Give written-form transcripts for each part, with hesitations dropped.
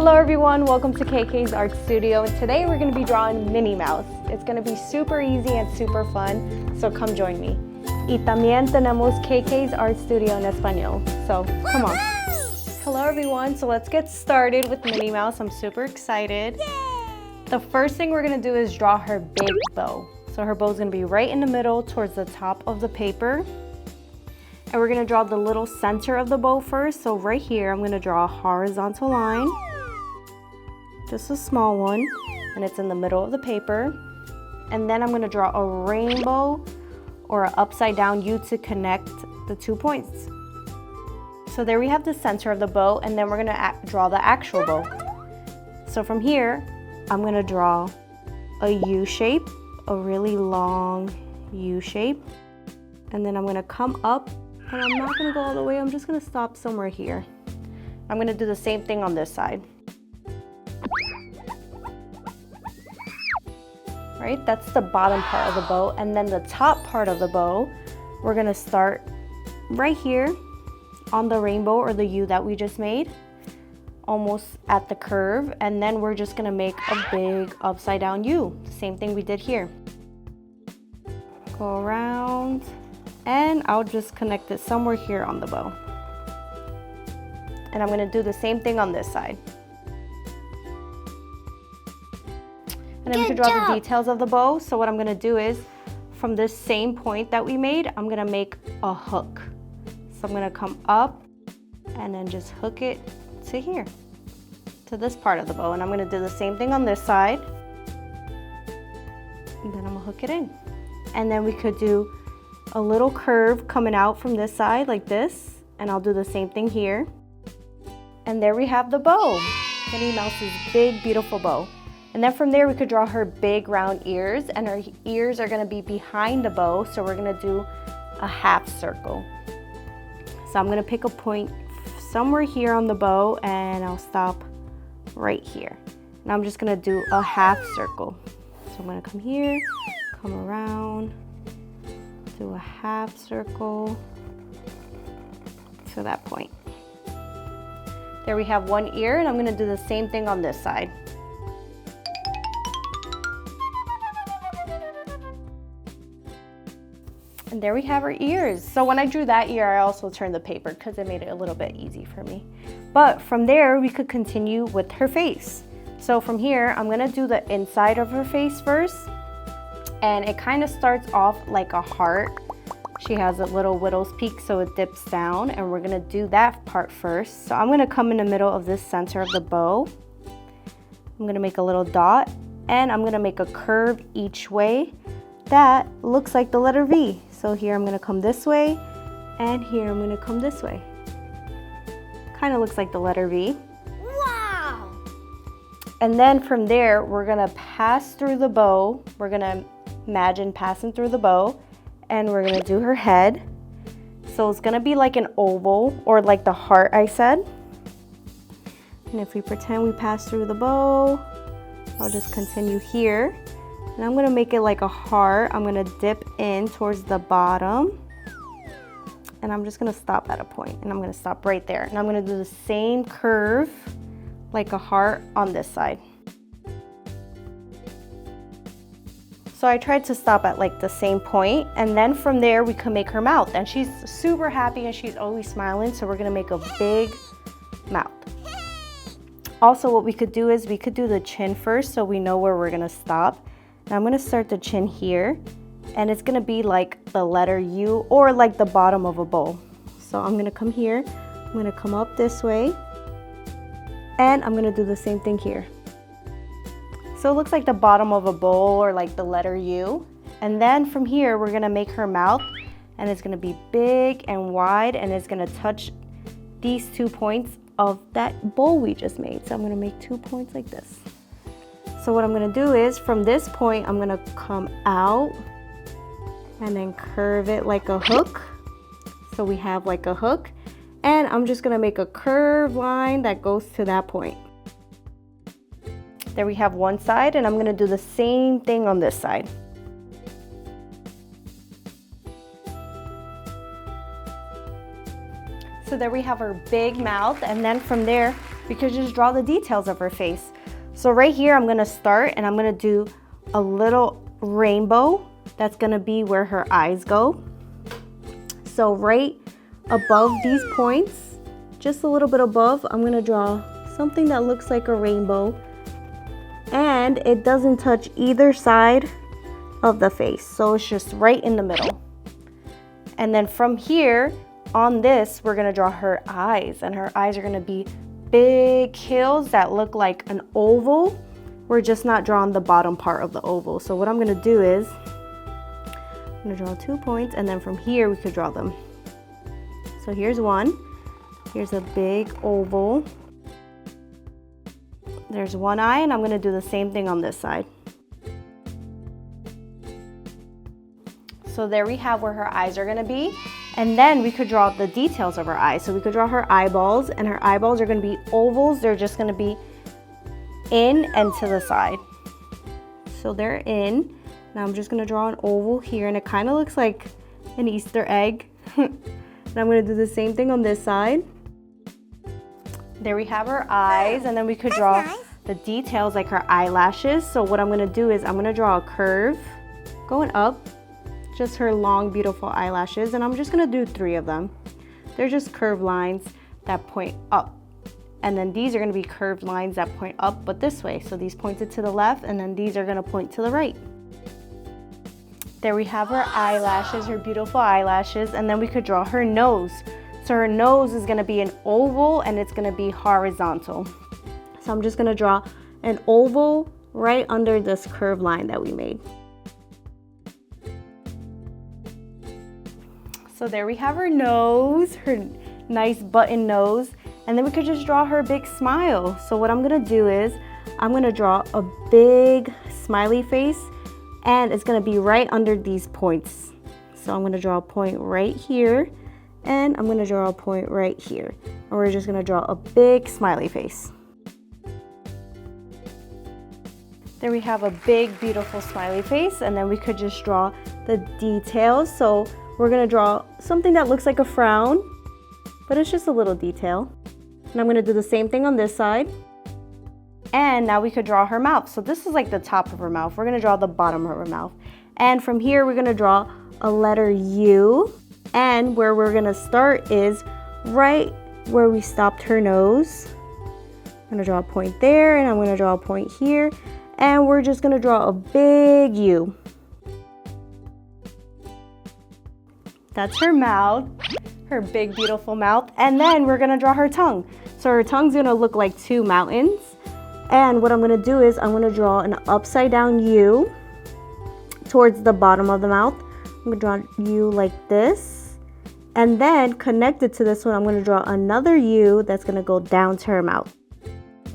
Hello everyone, welcome to KK's Art Studio, and today we're going to be drawing Minnie Mouse. It's going to be super easy and super fun, so come join me. Y también tenemos KK's Art Studio en español, so come on. Hello everyone, so let's get started with Minnie Mouse. I'm super excited. The first thing we're going to do is draw her big bow. So her bow is going to be right in the middle towards the top of the paper. And we're going to draw the little center of the bow first. So right here, I'm going to draw a horizontal line. Just a small one. And it's in the middle of the paper. And then I'm going to draw a rainbow or an upside down U to connect the 2 points. So there we have the center of the bow. And then we're going to draw the actual bow. So from here, I'm going to draw a U shape, a really long U shape. And then I'm going to come up. And I'm not going to go all the way, I'm just going to stop somewhere here. I'm going to do the same thing on this side. Right, that's the bottom part of the bow. And then the top part of the bow, we're going to start right here on the rainbow or the U that we just made, almost at the curve. And then we're just going to make a big upside down U. The same thing we did here. Go around. And I'll just connect it somewhere here on the bow. And I'm going to do the same thing on this side. And then we can draw the details of the bow. So what I'm going to do is, from this same point that we made, I'm going to make a hook. So I'm going to come up and then just hook it to here, to this part of the bow. And I'm going to do the same thing on this side. And then I'm going to hook it in. And then we could do a little curve coming out from this side like this, and I'll do the same thing here. And there we have the bow, Minnie Mouse's big beautiful bow. And then from there we could draw her big round ears, and her ears are going to be behind the bow, so we're going to do a half circle. So I'm going to pick a point somewhere here on the bow, and I'll stop right here. And I'm just going to do a half circle. So I'm going to come here, come around, do a half circle to that point. There we have one ear, and I'm going to do the same thing on this side. And there we have our ears. So when I drew that ear, I also turned the paper because it made it a little bit easy for me. But from there, we could continue with her face. So from here, I'm going to do the inside of her face first. And it kind of starts off like a heart. She has a little widow's peak, so it dips down, and we're gonna do that part first. So I'm gonna come in the middle of this center of the bow. I'm gonna make a little dot, and I'm gonna make a curve each way that looks like the letter V. So here I'm gonna come this way, and here I'm gonna come this way. Kind of looks like the letter V. Wow! And then from there, we're gonna pass through the bow. We're gonna imagine passing through the bow, and we're gonna do her head. So it's gonna be like an oval, or like the heart I said. And if we pretend we pass through the bow, I'll just continue here. And I'm gonna make it like a heart. I'm gonna dip in towards the bottom. And I'm just gonna stop at a point, and I'm gonna stop right there. And I'm gonna do the same curve, like a heart on this side. So I tried to stop at like the same point, and then from there we can make her mouth, and she's super happy and she's always smiling, so we're gonna make a big mouth. Also, what we could do is we could do the chin first, so we know where we're gonna stop. Now I'm gonna start the chin here, and it's gonna be like the letter U, or like the bottom of a bowl. So I'm gonna come here, I'm gonna come up this way, and I'm gonna do the same thing here. So it looks like the bottom of a bowl, or like the letter U. And then from here, we're gonna make her mouth, and it's gonna be big and wide, and it's gonna touch these 2 points of that bowl we just made. So I'm gonna make 2 points like this. So what I'm gonna do is, from this point, I'm gonna come out and then curve it like a hook. So we have like a hook, and I'm just gonna make a curved line that goes to that point. There we have one side, and I'm going to do the same thing on this side. So there we have our big mouth, and then from there we could just draw the details of her face. So right here, I'm gonna start and I'm gonna do a little rainbow. That's gonna be where her eyes go. So right above these points, just a little bit above, I'm gonna draw something that looks like a rainbow, and it doesn't touch either side of the face. So it's just right in the middle. And then from here on this, we're gonna draw her eyes, and her eyes are gonna be big hills that look like an oval. We're just not drawing the bottom part of the oval. So what I'm gonna do is, I'm gonna draw 2 points, and then from here we could draw them. So here's one, here's a big oval. There's one eye, and I'm gonna do the same thing on this side. So there we have where her eyes are gonna be. And then we could draw the details of her eyes. So we could draw her eyeballs, and her eyeballs are gonna be ovals. They're just gonna be in and to the side. So they're in. Now I'm just gonna draw an oval here, and it kind of looks like an Easter egg. And I'm gonna do the same thing on this side. There we have her eyes, and then we could draw the details like her eyelashes. So what I'm gonna do is I'm gonna draw a curve going up, just her long, beautiful eyelashes, and I'm just gonna do 3 of them. They're just curved lines that point up. And then these are gonna be curved lines that point up, but this way. So these pointed to the left, and then these are gonna point to the right. There we have her eyelashes, her beautiful eyelashes, and then we could draw her nose. So her nose is gonna be an oval, and it's gonna be horizontal. So I'm just gonna draw an oval right under this curved line that we made. So there we have her nose, her nice button nose, and then we could just draw her big smile. So what I'm gonna do is, I'm gonna draw a big smiley face, and it's gonna be right under these points. So I'm gonna draw a point right here, and I'm gonna draw a point right here. And we're just gonna draw a big smiley face. There we have a big, beautiful smiley face, and then we could just draw the details. So we're gonna draw something that looks like a frown, but it's just a little detail. And I'm gonna do the same thing on this side. And now we could draw her mouth. So this is like the top of her mouth. We're gonna draw the bottom of her mouth. And from here, we're gonna draw a letter U. And where we're gonna start is right where we stopped her nose. I'm gonna draw a point there, and I'm gonna draw a point here. And we're just gonna draw a big U. That's her mouth, her big, beautiful mouth. And then we're gonna draw her tongue. So her tongue's gonna look like 2 mountains. And what I'm gonna do is I'm gonna draw an upside down U towards the bottom of the mouth. I'm gonna draw U like this. And then connected to this one, I'm gonna draw another U that's gonna go down to her mouth.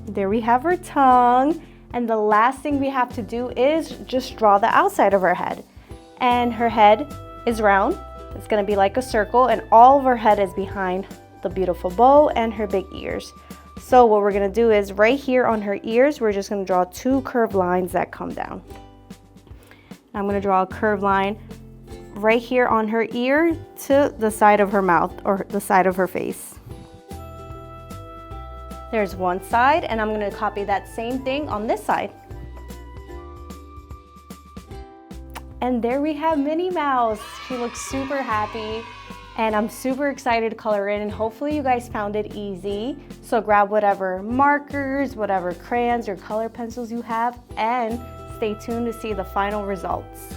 There we have her tongue. And the last thing we have to do is just draw the outside of her head. And her head is round. It's gonna be like a circle, and all of her head is behind the beautiful bow and her big ears. So what we're gonna do is right here on her ears, we're just gonna draw 2 curved lines that come down. I'm gonna draw a curved line right here on her ear to the side of her mouth, or the side of her face. There's one side, and I'm gonna copy that same thing on this side. And there we have Minnie Mouse. She looks super happy, and I'm super excited to color in, and hopefully you guys found it easy. So grab whatever markers, whatever crayons or color pencils you have, and stay tuned to see the final results.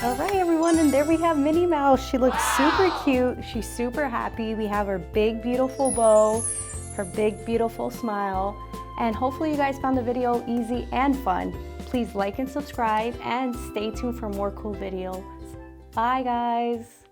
All right, everyone, and there we have Minnie Mouse. She looks super cute. She's super happy. We have her big, beautiful bow, her big, beautiful smile, and hopefully you guys found the video easy and fun. Please like and subscribe, and stay tuned for more cool videos Bye, guys.